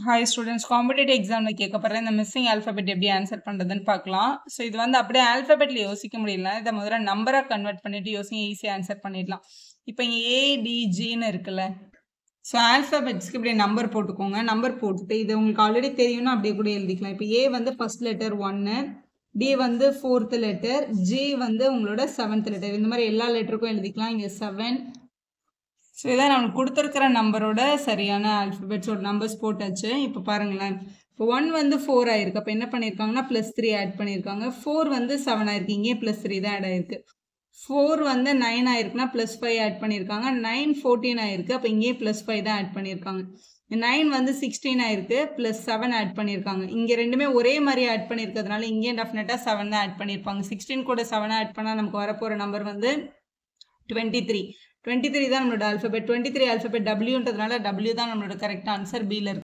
Hi students, competitive எக்ஸாமில் கேட்கப்படுற இந்த missing alphabet எப்படி ஆன்சர் பண்ணுறதுன்னு பார்க்கலாம். ஸோ இது வந்து அப்படியே ஆல்ஃபபெட்டில் யோசிக்க முடியல, இதை முதல்ல நம்பராக கன்வெர்ட் பண்ணிவிட்டு யோசிங்க, ஈஸியாக ஆன்சர் பண்ணிடலாம். இப்போ இங்கே ஏடிஜின்னு இருக்குல்ல, ஸோ ஆல்ஃபபெட்ஸ்க்கு இப்படி நம்பர் போட்டுக்கோங்க. நம்பர் போட்டுட்டு இது உங்களுக்கு ஆல்ரெடி தெரியும்னா அப்படியே கூட எழுதிக்கலாம். இப்போ ஏ வந்து ஃபர்ஸ்ட் லெட்டர் 1, டி வந்து 4th லெட்டர், ஜி வந்து உங்களோட 7th லெட்டர். இந்த மாதிரி எல்லா லெட்டருக்கும் எழுதிக்கலாம். இங்கே 7. ஸோ இதான் நம்மளுக்கு கொடுத்துருக்கிற நம்பரோட சரியான ஆல்ஃபபெட்ஸோட நம்பர்ஸ் போட்டாச்சு. இப்போ பாருங்களேன், இப்போ 1 வந்து 4 ஆயிருக்கு. அப்போ என்ன பண்ணியிருக்காங்கன்னா +3 ஆட் பண்ணியிருக்காங்க. 4 வந்து 7 ஆயிருக்கு, இங்கேயே +3 தான் ஆட் ஆயிருக்கு. 4 வந்து 9 ஆயிருக்குன்னா +5 ஆட் பண்ணியிருக்காங்க. 9 14 ஆயிருக்கு, அப்போ இங்கேயே +5 தான் ஆட் பண்ணியிருக்காங்க. 9 வந்து 16 ஆயிருக்கு, +7 ஆட் பண்ணியிருக்காங்க. இங்கே ரெண்டுமே ஒரே மாதிரி ஆட் பண்ணியிருக்கிறதுனால இங்கேயே டெஃபினட்டாக 7 தான் ஆட் பண்ணியிருப்பாங்க. 16 கூட 7 ஆட் பண்ணால் நமக்கு வரப்போகிற நம்பர் வந்து 23. 23 தான் நம்மளோட ஆல்ஃபபெட். 23 ஆல்ஃபபெட் டபிள்யூன்றதுனால டபிள்யூ தான் நம்மளோட கரெக்ட் ஆன்சர். பியில் இருக்கு.